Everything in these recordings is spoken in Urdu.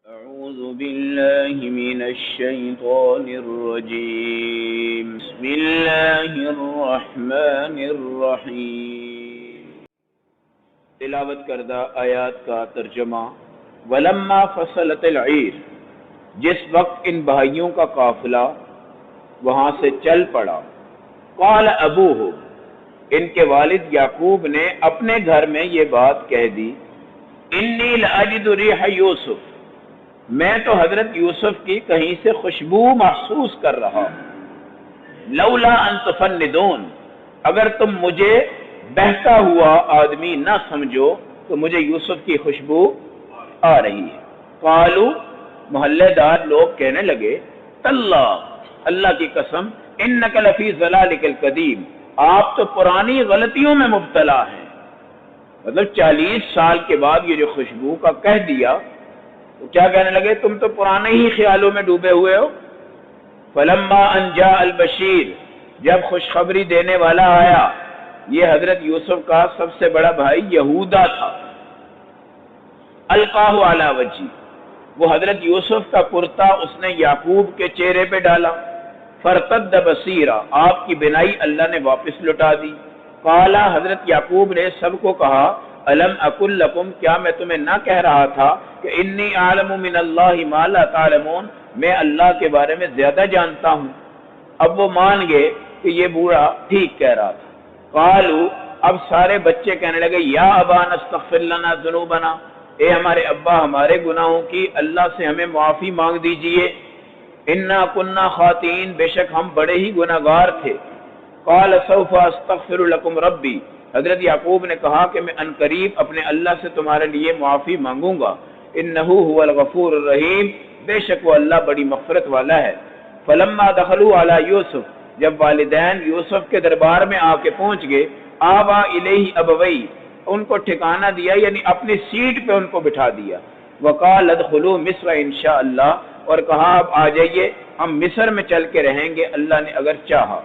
أعوذ بالله من الشيطان الرجيم بسم الله الرحمن الرحیم تلاوت کردہ آیات کا ترجمہ۔ ولما فصلت العیر، جس وقت ان بھائیوں کا قافلہ وہاں سے چل پڑا، قال ابوہ، ان کے والد یعقوب نے اپنے گھر میں یہ بات کہہ دی، انی لاجد ریح یوسف، میں تو حضرت یوسف کی کہیں سے خوشبو محسوس کر رہا ہوں، لولا ان تفندون، اگر تم مجھے بہتا ہوا آدمی نہ سمجھو تو مجھے یوسف کی خوشبو آ رہی ہے۔ قالوا، محلے دار لوگ کہنے لگے، تاللہ، اللہ کی قسم، انک لفی ضلالک القدیم، آپ تو پرانی غلطیوں میں مبتلا ہیں۔ مطلب 40 سال کے بعد یہ جو خوشبو کا کہہ دیا تو کیا کہنے لگے، تم تو پرانے ہی خیالوں میں ڈوبے ہوئے ہو۔ فلما ان جاء البشیر، جب خوشخبری دینے والا آیا، یہ حضرت یوسف کا سب سے بڑا بھائی یہودا تھا، القاہ علی وجہہ، وہ حضرت یوسف کا کرتا اس نے یعقوب کے چہرے پہ ڈالا، فرتد بصیرا، آپ کی بینائی اللہ نے واپس لٹا دی۔ قال، حضرت یعقوب نے سب کو کہا، الم اقل لکم، کیا میں تمہیں نہ کہہ رہا تھا کہ انی اعلم من اللہ ما لا تعلمون، میں اللہ کے بارے میں زیادہ جانتا ہوں۔ اب وہ مان گئے کہ یہ بوڑھا ٹھیک کہہ رہا تھا۔ قالوا، اب سارے بچے کہنے لگے، یا ابانا استغفر لنا ذنوبنا، اے ہمارے ابا، ہمارے گناہوں کی اللہ سے ہمیں معافی مانگ دیجئے، انا کننا خاطئین، بے شک ہم بڑے ہی گناہگار تھے۔ قال سوف استغفر لکم ربی، حضرت یعقوب نے کہا کہ میں عنقریب اپنے اللہ سے تمہارے لیے معافی مانگوں گا، انہ هو الغفور الرحیم، بے شک وہ اللہ بڑی مغفرت والا ہے۔ فلما دخلوا علی یوسف، جب والدین یوسف کے دربار میں آ کے پہنچ گئے، آوا الیہ ابوی، ان کو ٹھکانہ دیا، یعنی اپنی سیٹ پہ ان کو بٹھا دیا۔ وقال ادخلوا مصر انشاءاللہ، اور کہا اب آ جائیے، ہم مصر میں چل کے رہیں گے اللہ نے اگر چاہا۔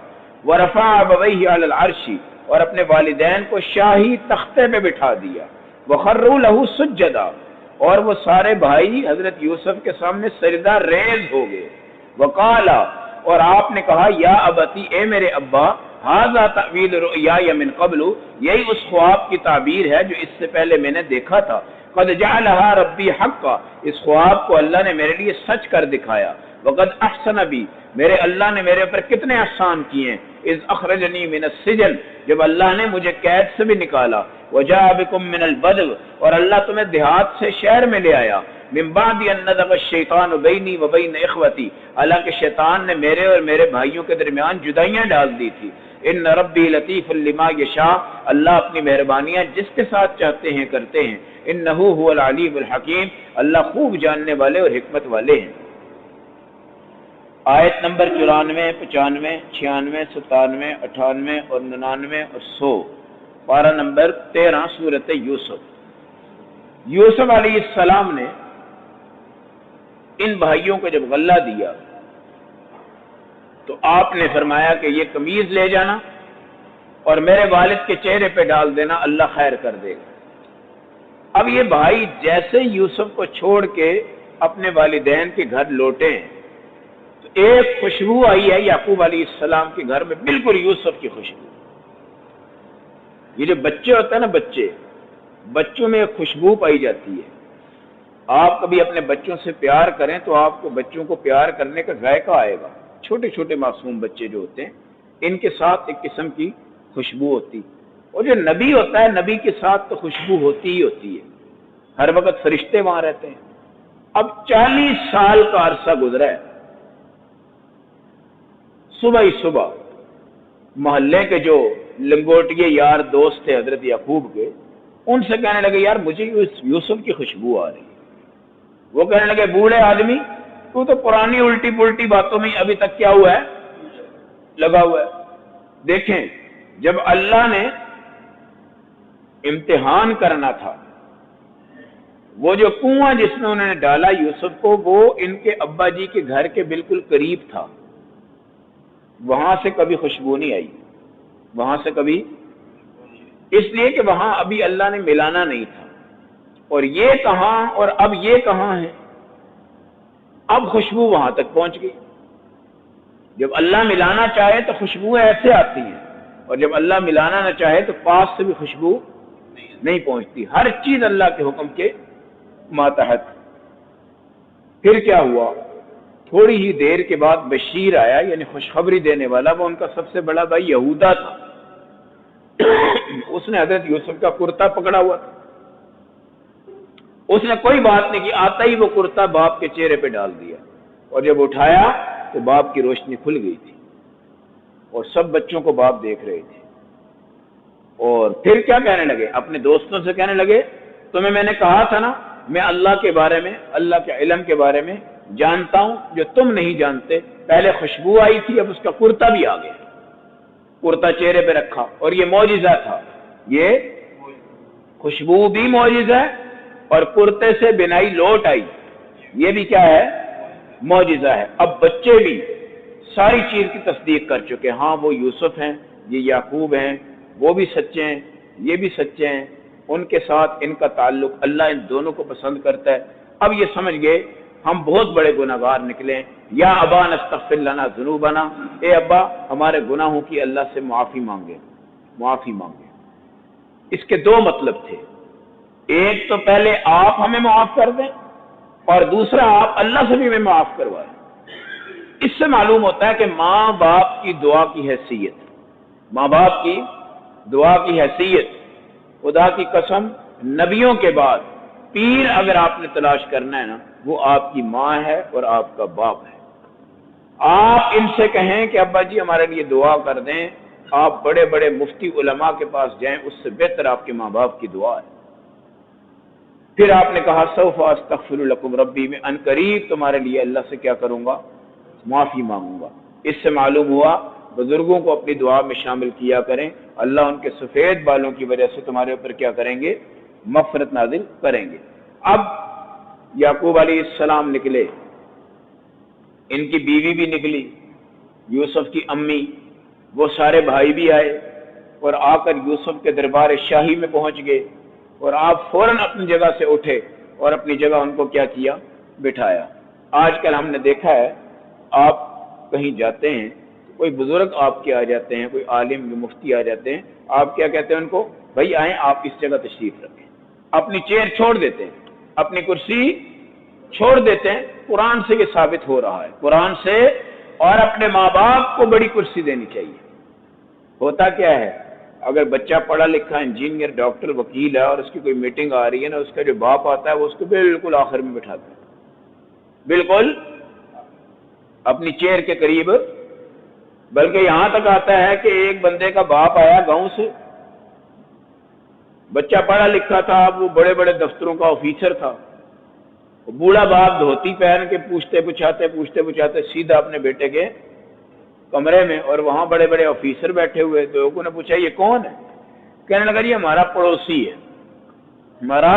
ورفع ابویہ علی العرش، اور اپنے والدین کو شاہی تختے پہ بٹھا دیا۔ وخروا لہ سجدا، اور وہ سارے بھائی حضرت یوسف کے سامنے سجدہ ریز ہو گئے۔ وقال، اور آپ نے کہا، یا ابتی، اے میرے ابا، ھذا تأویل رؤیای من قبل، یہی اس خواب کی تعبیر ہے جو اس سے پہلے میں نے دیکھا تھا۔ قد جعلھا ربی حقا، اس خواب کو اللہ نے میرے لیے سچ کر دکھایا۔ وقد احسن بی، میرے اللہ نے میرے اوپر کتنے احسان کیے ہیں، اذ اخرجنی من السجن، جب اللہ نے مجھے قید سے بھی نکالا، وجاء بکم من البدو، اور اللہ تمہیں دیہات سے شہر میں لے آیا، من بعد ان نزغ الشیطان بینی وبین اخوتی، حالانکہ شیطان نے میرے اور میرے بھائیوں کے درمیان جدائیاں ڈال دی تھی۔ ان ربی لطیف لما یشاء، اللہ اپنی مہربانیاں جس کے ساتھ چاہتے ہیں کرتے ہیں۔ انہ هو العلیم الحکیم، اللہ خوب جاننے والے اور حکمت والے ہیں۔ آیت نمبر 94، 95، 96، 97، 98 اور 99 اور 100، پارہ نمبر 13 سورۃ یوسف۔ یوسف علیہ السلام نے ان بھائیوں کو جب غلہ دیا تو آپ نے فرمایا کہ یہ قمیض لے جانا اور میرے والد کے چہرے پہ ڈال دینا، اللہ خیر کر دے گا۔ اب یہ بھائی جیسے یوسف کو چھوڑ کے اپنے والدین کے گھر لوٹے ہیں تو ایک خوشبو آئی ہے یعقوب علیہ السلام کے گھر میں، بالکل یوسف کی خوشبو۔ یہ جو بچے ہوتے ہیں نا، بچوں میں ایک خوشبو پائی جاتی ہے۔ آپ کبھی اپنے بچوں سے پیار کریں تو آپ کو بچوں کو پیار کرنے کا ذائقہ آئے گا۔ چھوٹے چھوٹے معصوم بچے جو ہوتے ہیں ان کے ساتھ ایک قسم کی خوشبو ہوتی ہے، اور جو نبی ہوتا ہے نبی کے ساتھ تو خوشبو ہوتی ہی ہوتی ہے، ہر وقت فرشتے وہاں رہتے ہیں۔ اب 40 سال کا عرصہ گزرا ہے، صبح ہی صبح محلے کے جو لنگوٹیے یار دوست تھے حضرت یعقوب کے، ان سے کہنے لگے، یار مجھے یوسف کی خوشبو آ رہی ہے۔ وہ کہنے لگے، بوڑھے آدمی، تو پرانی الٹی پلٹی باتوں میں ابھی تک کیا ہوا ہے، لگا ہوا ہے۔ دیکھیں، جب اللہ نے امتحان کرنا تھا، وہ جو کنواں جس میں انہوں نے ڈالا یوسف کو، وہ ان کے ابا جی کے گھر کے بالکل قریب تھا، وہاں سے کبھی خوشبو نہیں آئی، وہاں سے کبھی، اس لیے کہ وہاں ابھی اللہ نے ملانا نہیں تھا۔ اور یہ کہاں اور اب یہ کہاں ہے، اب خوشبو وہاں تک پہنچ گئی. جب اللہ ملانا چاہے تو خوشبویں ایسے آتی ہیں، اور جب اللہ ملانا نہ چاہے تو پاس سے بھی خوشبو نہیں پہنچتی. ہر چیز اللہ کے حکم کے ماتحت. پھر کیا ہوا؟ تھوڑی ہی دیر کے بعد بشیر آیا، یعنی خوشخبری دینے والا. وہ ان کا سب سے بڑا بھائی یہودا تھا. اس نے حضرت یوسف کا کرتا پکڑا ہوا تھا. اس نے کوئی بات نہیں کی، آتا ہی وہ کرتا باپ کے چہرے پہ ڈال دیا، اور جب اٹھایا تو باپ کی روشنی کھل گئی تھی، اور سب بچوں کو باپ دیکھ رہے تھے. اور پھر کیا کہنے لگے؟ اپنے دوستوں سے کہنے لگے تمہیں میں نے کہا تھا نا میں اللہ کے بارے میں، اللہ کے علم کے بارے میں جانتا ہوں جو تم نہیں جانتے. پہلے خوشبو آئی تھی، اب اس کا کرتا بھی آ گیا. کرتا چہرے پہ رکھا، اور یہ معجزہ تھا. یہ خوشبو بھی معجزہ ہے، اور کرتے سے بنائی لوٹ آئی، یہ بھی کیا ہے؟ معجزہ ہے. اب بچے بھی ساری چیز کی تصدیق کر چکے. ہاں وہ یوسف ہیں، یہ یعقوب ہیں، وہ بھی سچے ہیں، یہ بھی سچے ہیں، ان کے ساتھ ان کا تعلق، اللہ ان دونوں کو پسند کرتا ہے. اب یہ سمجھ گئے ہم بہت بڑے گناہگار نکلے. یا ابا نستغفر لنا ذنوبنا، اے ابا ہمارے گناہوں کی اللہ سے معافی مانگے، معافی مانگے. اس کے دو مطلب تھے. ایک تو پہلے آپ ہمیں معاف کر دیں، اور دوسرا آپ اللہ سے بھی ہمیں معاف کروائیں. اس سے معلوم ہوتا ہے کہ ماں باپ کی دعا کی حیثیت، ماں باپ کی دعا کی حیثیت، خدا کی قسم نبیوں کے بعد پیر اگر آپ نے تلاش کرنا ہے نا، وہ آپ کی ماں ہے اور آپ کا باپ ہے. آپ ان سے کہیں کہ ابا جی ہمارے لیے دعا کر دیں، آپ بڑے بڑے مفتی علماء کے پاس جائیں، اس سے بہتر آپ کے ماں باپ کی دعا ہے. پھر آپ نے کہا سوف استغفر لکم ربی، میں ان قریب تمہارے لیے اللہ سے کیا کروں گا؟ معافی مانگوں گا. اس سے معلوم ہوا بزرگوں کو اپنی دعا میں شامل کیا کریں، اللہ ان کے سفید بالوں کی وجہ سے تمہارے اوپر کیا کریں گے؟ مغفرت نازل کریں گے. اب یعقوب علیہ السلام نکلے، ان کی بیوی بھی نکلی، یوسف کی امی، وہ سارے بھائی بھی آئے، اور آ کر یوسف کے دربار شاہی میں پہنچ گئے. اور آپ فوراً اپنی جگہ سے اٹھے اور اپنی جگہ ان کو کیا کیا؟ بٹھایا. آج کل ہم نے دیکھا ہے آپ کہیں جاتے ہیں کوئی بزرگ آپ کے آ جاتے ہیں، کوئی عالم مفتی آ جاتے ہیں، آپ کیا کہتے ہیں ان کو؟ بھائی آئیں آپ اس جگہ تشریف رکھیں. اپنی چیئر چھوڑ دیتے ہیں، اپنی کرسی چھوڑ دیتے ہیں. قرآن سے یہ ثابت ہو رہا ہے، قرآن سے. اور اپنے ماں باپ کو بڑی کرسی دینی چاہیے. ہوتا کیا ہے اگر بچہ پڑھا لکھا انجینئر ڈاکٹر وکیل ہے اور اس کی کوئی میٹنگ آ رہی ہے نا، اس کا جو باپ آتا ہے وہ اس کو بالکل آخر میں بٹھاتا ہے، بالکل اپنی چیئر کے قریب. بلکہ یہاں تک آتا ہے کہ ایک بندے کا باپ آیا گاؤں سے، بچہ پڑھا لکھا تھا، وہ بڑے بڑے دفتروں کا آفیسر تھا. بوڑھا باپ دھوتی پہن کے پوچھتے پوچھاتے سیدھا اپنے بیٹے کے کمرے میں، اور وہاں بڑے بڑے آفیسر بیٹھے ہوئے. تو لوگوں نے پوچھا یہ کون ہے؟ کہنے لگا یہ ہمارا پڑوسی ہے. ہمارا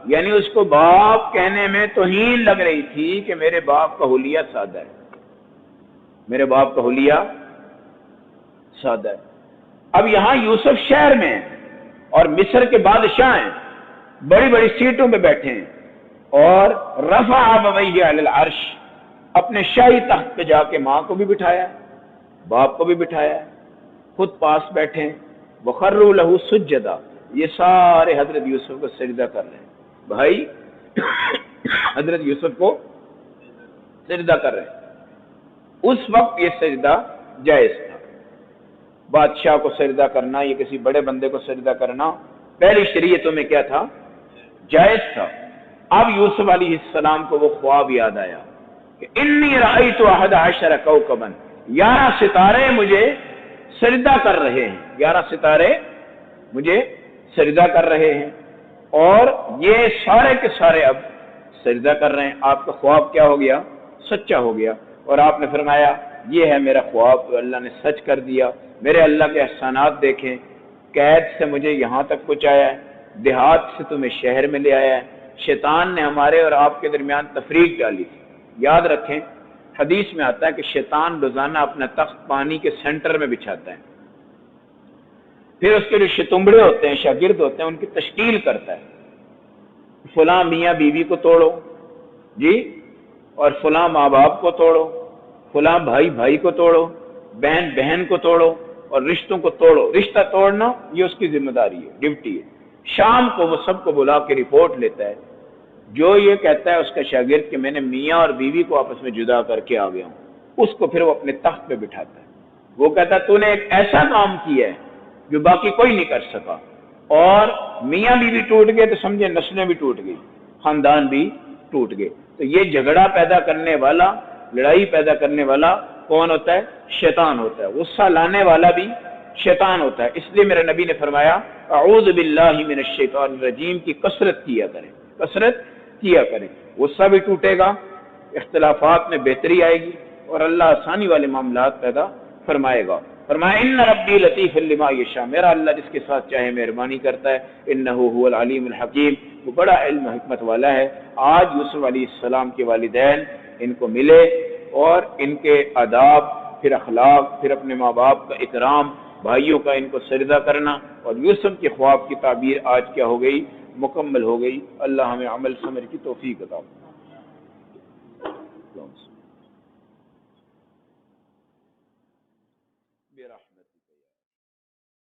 یعنی اس کو باپ کہنے میں توہین لگ رہی تھی کہ میرے باپ کا حلیہ سادہ ہے، میرے باپ کا حلیہ سادہ ہے. اب یہاں یوسف شہر میں ہیں اور مصر کے بادشاہ ہیں، بڑی بڑی سیٹوں پہ بیٹھے ہیں، اور رفع ابویہ علی العرش، اپنے شاہی تخت پہ جا کے ماں کو بھی بٹھایا، باپ کو بھی بٹھایا، خود پاس بیٹھے ہیں. وخروا لہ سجدا، یہ سارے حضرت یوسف کو سجدہ کر رہے ہیں. بھائی حضرت یوسف کو سجدہ کر رہے ہیں. اس وقت یہ سجدہ جائز تھا. بادشاہ کو سجدہ کرنا، یہ کسی بڑے بندے کو سجدہ کرنا پہلی شریعتوں میں کیا تھا؟ جائز تھا. اب یوسف علیہ السلام کو وہ خواب یاد آیا کہ انی رأیت 11 کوكبا، 11 ستارے مجھے سجدہ کر رہے ہیں، 11 ستارے مجھے سجدہ کر رہے ہیں، اور یہ سارے کے سارے اب سجدہ کر رہے ہیں. آپ کا خواب کیا ہو گیا؟ سچا ہو گیا. اور آپ نے فرمایا یہ ہے میرا خواب، تو اللہ نے سچ کر دیا. میرے اللہ کے احسانات دیکھیں، قید سے مجھے یہاں تک پہنچایا ہے، دیہات سے تمہیں شہر میں لے آیا ہے. شیطان نے ہمارے اور آپ کے درمیان تفریق ڈالی تھی. یاد رکھیں حدیث میں آتا ہے کہ شیطان روزانہ اپنا تخت پانی کے سینٹر میں بچھاتا ہے، پھر اس کے جو شتمبڑے ہوتے ہیں، شاگرد ہوتے ہیں، ان کی تشکیل کرتا ہے. فلاں میاں بیوی کو توڑو جی، اور فلاں ماں باپ کو توڑو، فلاں بھائی بھائی کو توڑو، بہن بہن کو توڑو، اور رشتوں کو توڑو۔ رشتہ توڑنا یہ اس کی ذمہ داری ہے، ڈیوٹی ہے۔ شام کو وہ سب کو بلا کے رپورٹ لیتا ہے، جو یہ کہتا ہے اس کا شاگرد کہ میں نے میاں اور بیوی کو آپس میں جدا کر کے آ گیا ہوں، اس کو پھر وہ اپنے تخت پہ بٹھاتا ہے۔ وہ کہتا ہے تو نے ایک ایسا کام کیا ہے جو باقی کوئی نہیں کر سکا، اور میاں بیوی ٹوٹ گئے تو سمجھے نسلیں بھی ٹوٹ گئی، خاندان بھی ٹوٹ گئے۔ تو یہ جھگڑا پیدا کرنے والا، لڑائی پیدا کرنے والا کون ہوتا ہے؟ شیطان ہوتا ہے۔ غصہ لانے والا بھی شیطان ہوتا ہے۔ اس لیے میرے نبی نے فرمایا اعوذ باللہ من الشیطان الرجیم کی کثرت کیا کریں، کثرت کیا کریں۔ غصہ بھی ٹوٹے گا، اختلافات میں بہتری آئے گی، اور اللہ آسانی والے معاملات پیدا فرمائے گا۔ فرمایا ان ربی لطیف لما یشاء، میرا اللہ جس کے ساتھ چاہے مہربانی کرتا ہے، انہ هو العلیم الحکیم، وہ بڑا علم حکمت والا ہے۔ آج یوسف علیہ السلام کے والدین ان کو ملے، اور ان کے آداب، پھر اخلاق، پھر اپنے ماں باپ کا اکرام، بھائیوں کا ان کو سجدہ کرنا، اور یوسف کے خواب کی تعبیر آج کیا ہو گئی؟ مکمل ہو گئی۔ اللہ ہمیں عمل سمجھ کی توفیق عطا فرمائے۔